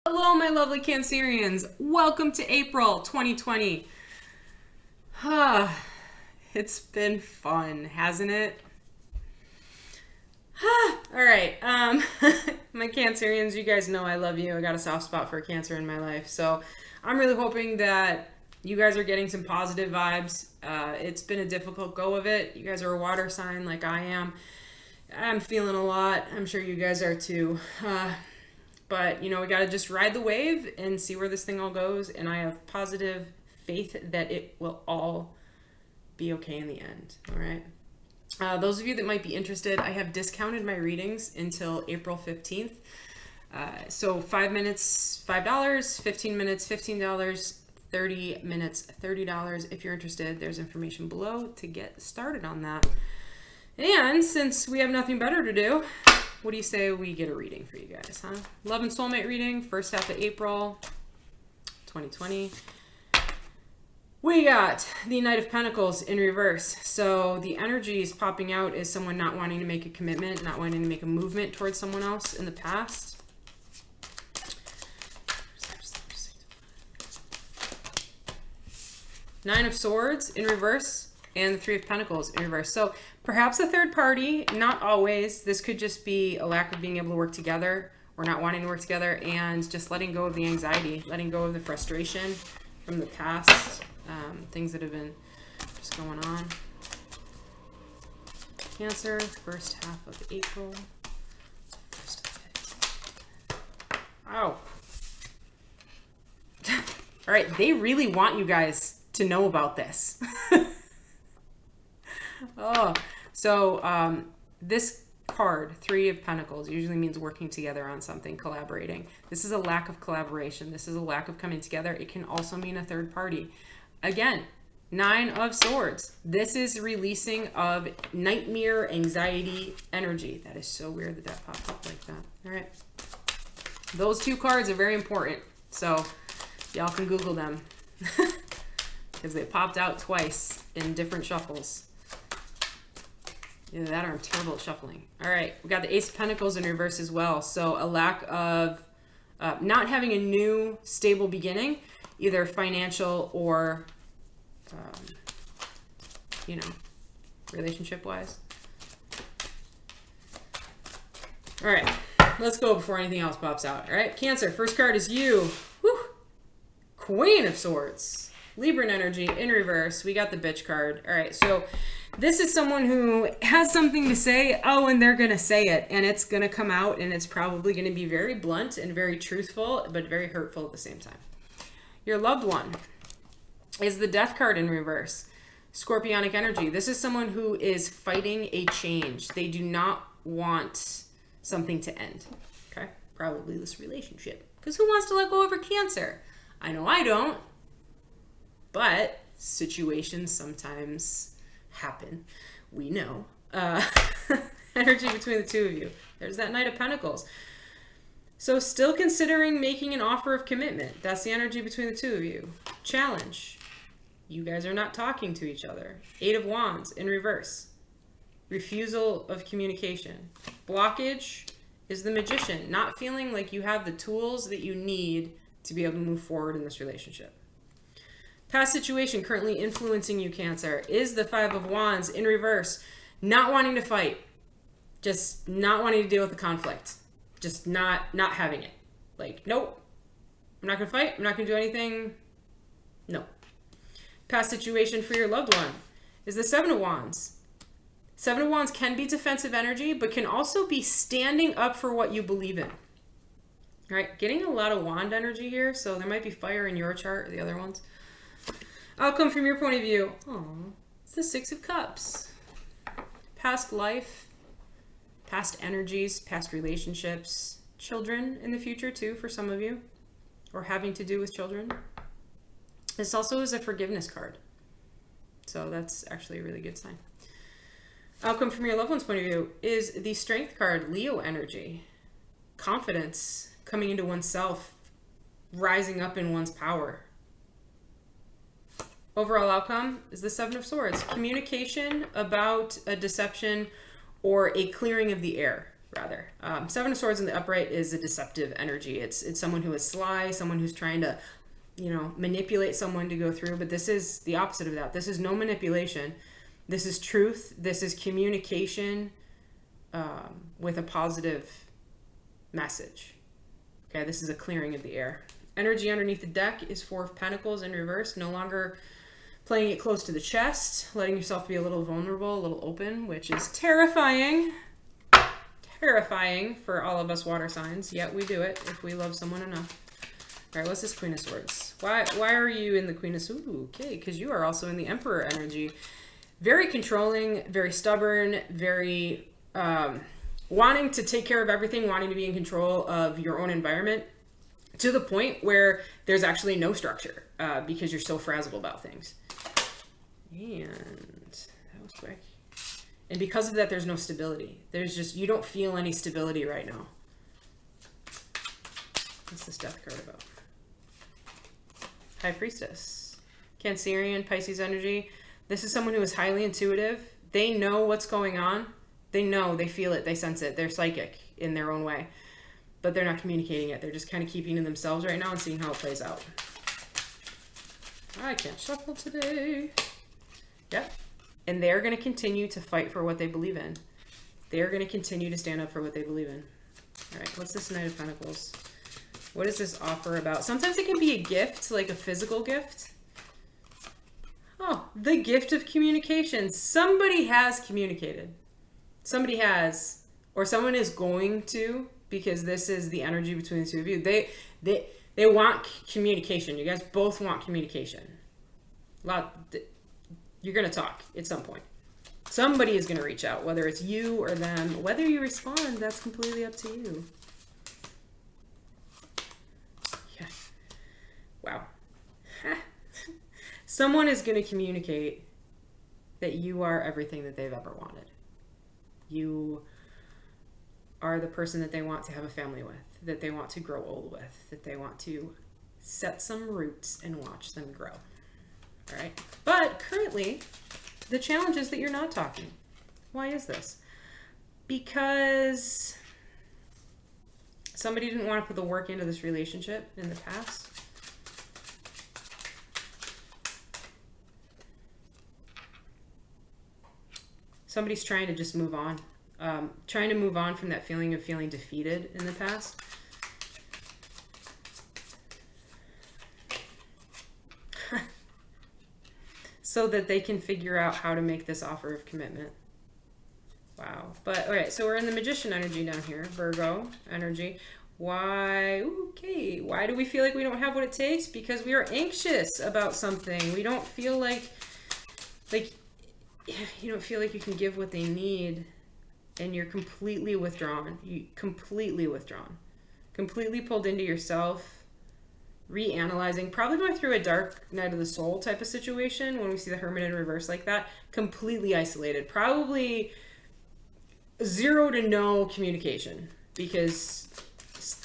Hello, my lovely Cancerians. Welcome to April 2020. It's been fun, hasn't it? All right. My Cancerians, you guys know I love you. I got a soft spot for Cancer in my life. So I'm really hoping that you guys are getting some positive vibes. It's been a difficult go of it. You guys are a water sign like I am. I'm feeling a lot. I'm sure you guys are too. But, we got to just ride the wave and see where this thing all goes. And I have positive faith that it will all be okay in the end. All right. Those of you that might be interested, I have discounted my readings until April 15th. So 5 minutes, $5, 15 minutes, $15, 30 minutes, $30. If you're interested, there's information below to get started on that. And since we have nothing better to do, what do you say we get a reading for you guys, huh? Love and Soulmate reading, first half of April 2020. We got the Knight of Pentacles in reverse. So the energies popping out is someone not wanting to make a commitment, not wanting to make a movement towards someone else in the past. Nine of Swords in reverse and the Three of Pentacles in reverse. So perhaps a third party, not always. This could just be a lack of being able to work together or not wanting to work together and just letting go of the anxiety, letting go of the frustration from the past, things that have been just going on. Cancer, first half of April. Ow. All right, they really want you guys to know about this. This card, Three of Pentacles, usually means working together on something, collaborating. This is a lack of collaboration. This is a lack of coming together. It can also mean a third party. Again, Nine of Swords. This is releasing of nightmare, anxiety, energy. That is so weird that that popped up like that. All right. Those two cards are very important. So y'all can Google them because they popped out twice in different shuffles. Either that or I'm terrible at shuffling. All right, we got the Ace of Pentacles in reverse as well. So a lack of not having a new stable beginning, either financial or, relationship-wise. All right, let's go before anything else pops out. All right, Cancer, first card is you. Whew. Queen of Swords. Libra energy in reverse. We got the bitch card. All right, so this is someone who has something to say, and they're going to say it, and it's going to come out, and it's probably going to be very blunt and very truthful, but very hurtful at the same time. Your loved one is the Death card in reverse. Scorpionic energy. This is someone who is fighting a change. They do not want something to end, okay? Probably this relationship. Because who wants to let go over Cancer? I know I don't, but situations sometimes happen. We know. Energy between the two of you. There's that Knight of Pentacles. So still considering making an offer of commitment. That's the energy between the two of you. Challenge. You guys are not talking to each other. Eight of Wands in reverse. Refusal of communication. Blockage is the Magician. Not feeling like you have the tools that you need to be able to move forward in this relationship. Past situation currently influencing you, Cancer, is the Five of Wands in reverse. Not wanting to fight. Just not wanting to deal with the conflict. Just not having it. Like, nope. I'm not going to fight. I'm not going to do anything. No. Past situation for your loved one is the Seven of Wands. Seven of Wands can be defensive energy, but can also be standing up for what you believe in. All right, getting a lot of wand energy here, so there might be fire in your chart or the other ones. Outcome from your point of view. It's the Six of Cups. Past life, past energies, past relationships, children in the future too for some of you, or having to do with children. This also is a forgiveness card. So that's actually a really good sign. Outcome from your loved one's point of view is the Strength card, Leo energy. Confidence, coming into oneself, rising up in one's power. Overall outcome is the Seven of Swords. Communication about a deception or a clearing of the air, rather. Seven of Swords in the upright is a deceptive energy. It's someone who is sly, someone who's trying to, you know, manipulate someone to go through. But this is the opposite of that. This is no manipulation. This is truth. This is communication with a positive message. Okay, this is a clearing of the air. Energy underneath the deck is Four of Pentacles in reverse. No longer playing it close to the chest, letting yourself be a little vulnerable, a little open, which is terrifying. Terrifying for all of us water signs, yet we do it if we love someone enough. All right, what's this Queen of Swords? Why are you in the Queen of Swords? Ooh, okay, because you are also in the Emperor energy. Very controlling, very stubborn, very wanting to take care of everything, wanting to be in control of your own environment to the point where there's actually no structure because you're so frazzled about things. And that was quick. And because of that, there's no stability. There's just, you don't feel any stability right now. What's this Death card about? High Priestess. Cancerian, Pisces energy. This is someone who is highly intuitive. They know what's going on. They know, they feel it, they sense it. They're psychic in their own way. But they're not communicating it. They're just kind of keeping it themselves right now and seeing how it plays out. I can't shuffle today. Yep. And they're going to continue to fight for what they believe in. They're going to continue to stand up for what they believe in. All right, what's this Knight of Pentacles? What is this offer about? Sometimes it can be a gift, like a physical gift. Oh, the gift of communication. Somebody has communicated. Somebody has, or someone is going to, because this is the energy between the two of you. They want communication. You guys both want communication. You're going to talk at some point. Somebody is going to reach out, whether it's you or them. Whether you respond, that's completely up to you. Yeah. Wow. Someone is going to communicate that you are everything that they've ever wanted. You are the person that they want to have a family with, that they want to grow old with, that they want to set some roots and watch them grow. All right. But currently, the challenge is that you're not talking. Why is this? Because somebody didn't want to put the work into this relationship in the past. Somebody's trying to just move on. Trying to move on from that feeling of feeling defeated in the past. So that they can figure out how to make this offer of commitment. Wow. But, all right, so we're in the Magician energy down here. Virgo energy. Why? Okay. Why do we feel like we don't have what it takes? Because we are anxious about something. We don't feel like you don't feel like you can give what they need, and you're completely withdrawn. Completely pulled into yourself, reanalyzing, probably going through a dark night of the soul type of situation when we see the Hermit in reverse like that. Completely isolated. Probably zero to no communication, because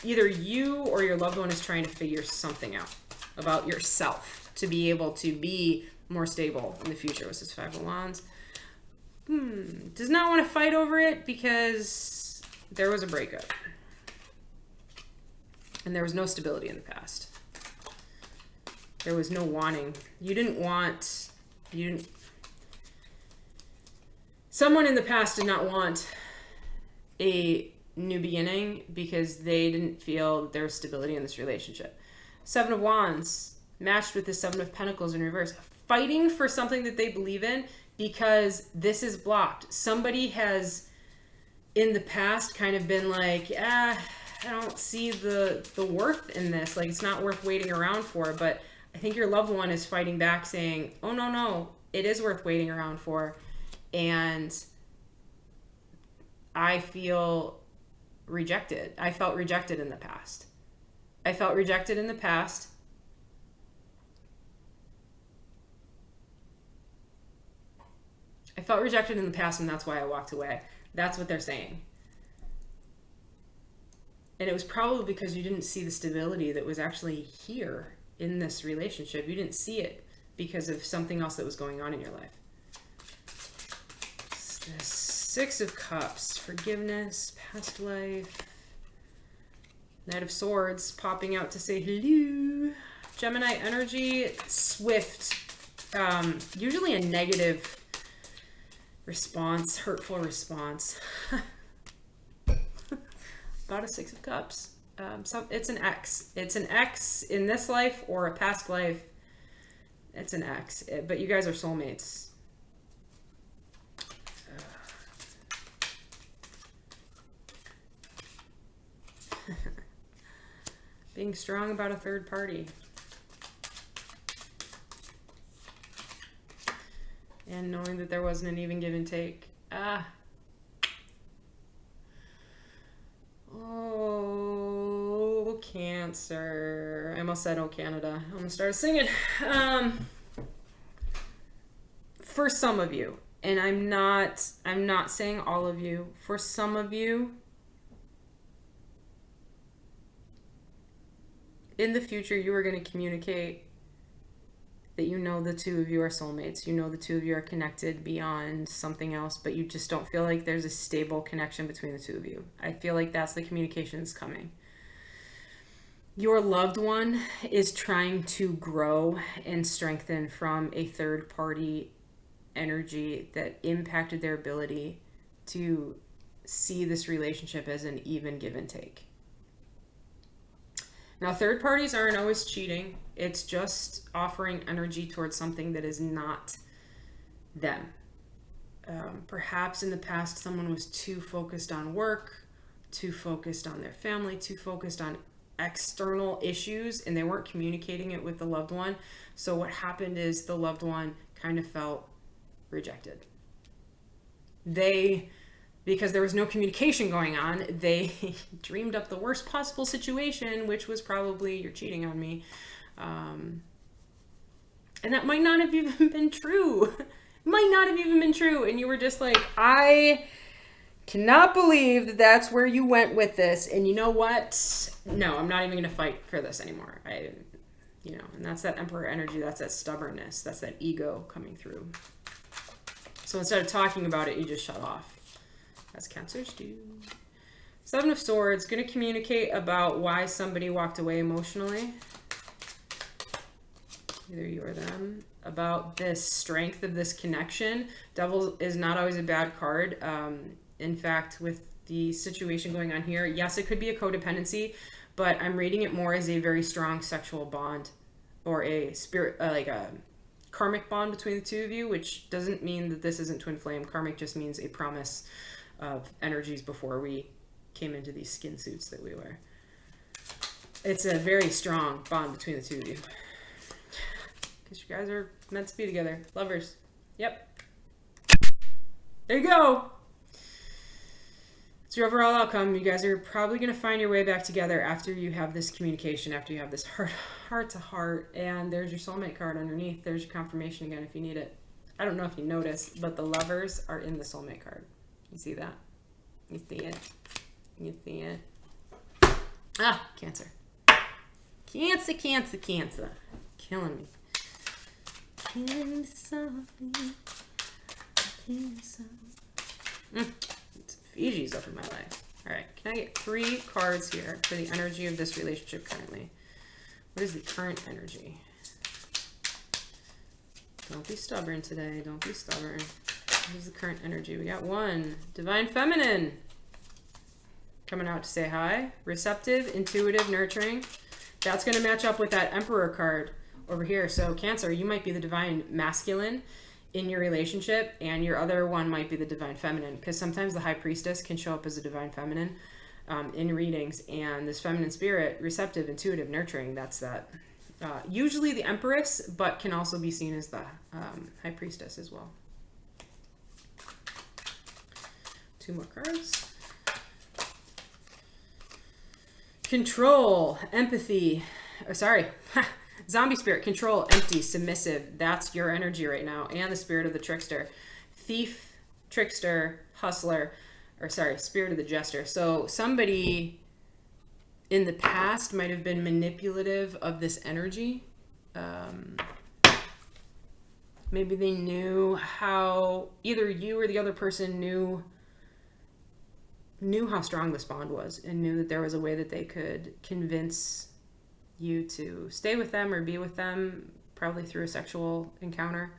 either you or your loved one is trying to figure something out about yourself to be able to be more stable in the future. What's this Five of Wands? Does not want to fight over it because there was a breakup. And there was no stability in the past. There was no wanting. Someone in the past did not want a new beginning because they didn't feel there was stability in this relationship. Seven of Wands matched with the Seven of Pentacles in reverse. Fighting for something that they believe in because this is blocked. Somebody has in the past kind of been like, I don't see the worth in this. Like, it's not worth waiting around for. But I think your loved one is fighting back saying, oh, no, it is worth waiting around for. And I feel rejected. I felt rejected in the past. I felt rejected in the past. And that's why I walked away. That's what they're saying. And it was probably because you didn't see the stability that was actually here in this relationship. You didn't see it because of something else that was going on in your life. What's this? Six of Cups, forgiveness, past life. Knight of Swords popping out to say hello. Gemini energy, swift. Usually a negative response, hurtful response. About a Six of Cups. It's an X. It's an X in this life or a past life. It's an X. But you guys are soulmates. Being strong about a third party. And knowing that there wasn't an even give and take. Oh, Cancer. I almost said, oh, Canada. I'm going to start singing. For some of you, and I'm not saying all of you, for some of you, in the future, you are going to communicate that you know the two of you are soulmates. You know the two of you are connected beyond something else, but you just don't feel like there's a stable connection between the two of you. I feel like that's the communication that's coming. Your loved one is trying to grow and strengthen from a third party energy that impacted their ability to see this relationship as an even give and take. Now, third parties aren't always cheating. It's just offering energy towards something that is not them. Perhaps in the past, someone was too focused on work, too focused on their family, too focused on external issues, and they weren't communicating it with the loved one. So what happened is the loved one kind of felt rejected. Because there was no communication going on, they dreamed up the worst possible situation, which was probably, you're cheating on me. And that might not have even been true. And you were just like, I cannot believe that that's where you went with this. And you know what? No, I'm not even going to fight for this anymore. And that's that Emperor energy. That's that stubbornness. That's that ego coming through. So instead of talking about it, you just shut off. As Cancers do. Seven of Swords, going to communicate about why somebody walked away emotionally. Either you or them. About this strength of this connection. Devil is not always a bad card. In fact, with the situation going on here, yes, it could be a codependency, but I'm reading it more as a very strong sexual bond or a spirit, like a karmic bond between the two of you, which doesn't mean that this isn't twin flame. Karmic just means a promise of energies before we came into these skin suits that we wear. It's a very strong bond between the two of you. Because you guys are meant to be together. Lovers. Yep. There you go. It's your overall outcome. You guys are probably going to find your way back together after you have this communication, after you have this heart to heart. And there's your soulmate card underneath. There's your confirmation again if you need it. I don't know if you notice, but the lovers are in the soulmate card. You see that? You see it? You see it? Ah, Cancer. Cancer. Killing me. Killing me softly. Killing me softly. It's Fiji's up in my life. Alright, can I get 3 cards here for the energy of this relationship currently? What is the current energy? Don't be stubborn today. Don't be stubborn. What is the current energy? We got 1. Divine Feminine. Coming out to say hi. Receptive, intuitive, nurturing. That's going to match up with that Emperor card over here. So Cancer, you might be the Divine Masculine in your relationship, and your other one might be the Divine Feminine, because sometimes the High Priestess can show up as a Divine Feminine in readings, and this feminine spirit, receptive, intuitive, nurturing, that's that. Usually the Empress, but can also be seen as the High Priestess as well. 2 more cards. Control, empathy, zombie spirit, control, empty, submissive. That's your energy right now. And the spirit of the trickster. Thief, trickster, hustler, spirit of the jester. So somebody in the past might have been manipulative of this energy. Maybe they knew how, either you or the other person knew knew how strong this bond was and knew that there was a way that they could convince you to stay with them or be with them, probably through a sexual encounter.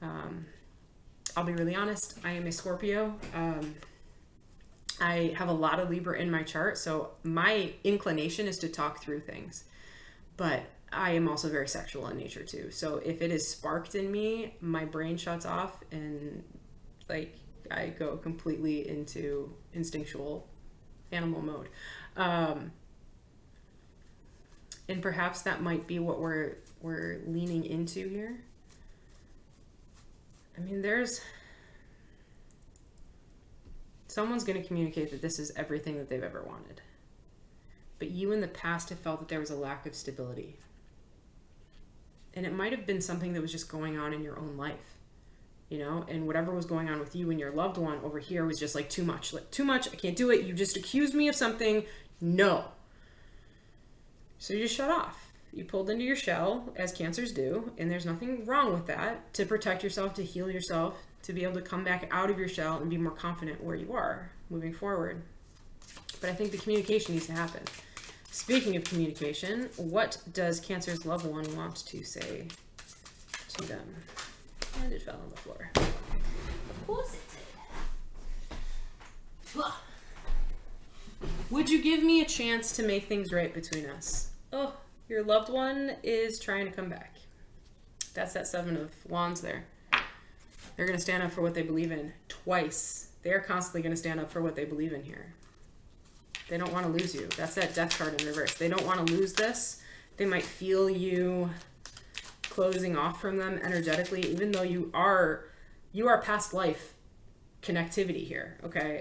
I'll be really honest, I am a Scorpio. I have a lot of Libra in my chart, so my inclination is to talk through things. But I am also very sexual in nature too. So if it is sparked in me, my brain shuts off and like I go completely into instinctual animal mode. And perhaps that might be what we're leaning into here. I mean, someone's going to communicate that this is everything that they've ever wanted. But you in the past have felt that there was a lack of stability. And it might have been something that was just going on in your own life, you know, and whatever was going on with you and your loved one over here was just like too much, I can't do it. You just accused me of something. No. So you just shut off. You pulled into your shell, as Cancers do, and there's nothing wrong with that, to protect yourself, to heal yourself, to be able to come back out of your shell and be more confident where you are moving forward. But I think the communication needs to happen. Speaking of communication, what does Cancer's loved one want to say to them? And it fell on the floor. Of course it did. Would you give me a chance to make things right between us? Oh, your loved one is trying to come back. That's that 7 of Wands there. They're going to stand up for what they believe in twice. They're constantly going to stand up for what they believe in here. They don't want to lose you. That's that Death card in reverse. They don't want to lose this. They might feel you closing off from them energetically, even though you are past life connectivity here, okay?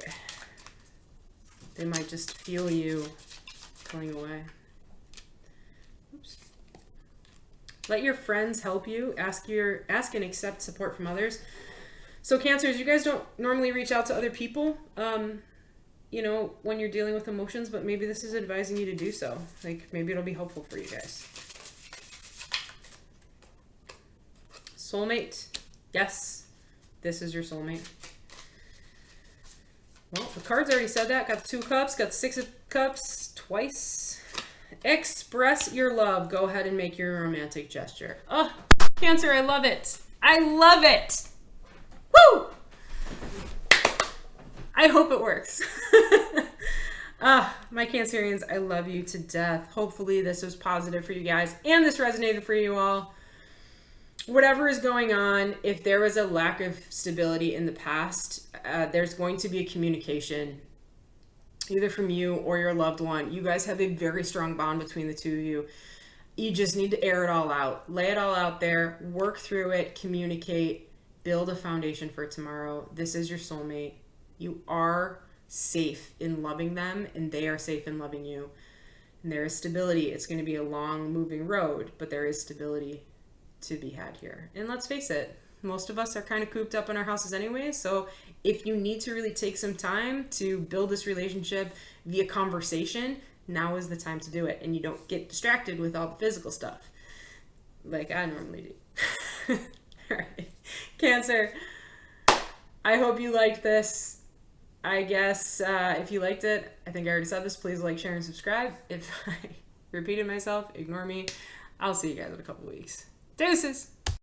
They might just feel you pulling away. Oops. Let your friends help you. Ask and accept support from others. So Cancers, you guys don't normally reach out to other people, you know, when you're dealing with emotions, but maybe this is advising you to do so. Like, maybe it'll be helpful for you guys. Soulmate. Yes, this is your soulmate. Well, the cards already said that. Got the 2 cups, got the 6 of cups twice. Express your love. Go ahead and make your romantic gesture. Oh, Cancer, I love it. I love it. Woo! I hope it works. My Cancerians, I love you to death. Hopefully this was positive for you guys and this resonated for you all. Whatever is going on, if there was a lack of stability in the past, there's going to be a communication either from you or your loved one. You guys have a very strong bond between the two of you. You just need to air it all out. Lay it all out there. Work through it. Communicate. Build a foundation for tomorrow. This is your soulmate. You are safe in loving them, and they are safe in loving you. And there is stability. It's going to be a long, moving road, but there is stability to be had here. And let's face it, most of us are kind of cooped up in our houses anyway, so if you need to really take some time to build this relationship via conversation, now is the time to do it, and you don't get distracted with all the physical stuff like I normally do. All right, Cancer, I hope you liked this. I guess if you liked it, I think I already said this, please like, share, and subscribe. If I repeated myself, ignore me. I'll see you guys in a couple weeks. Deuces!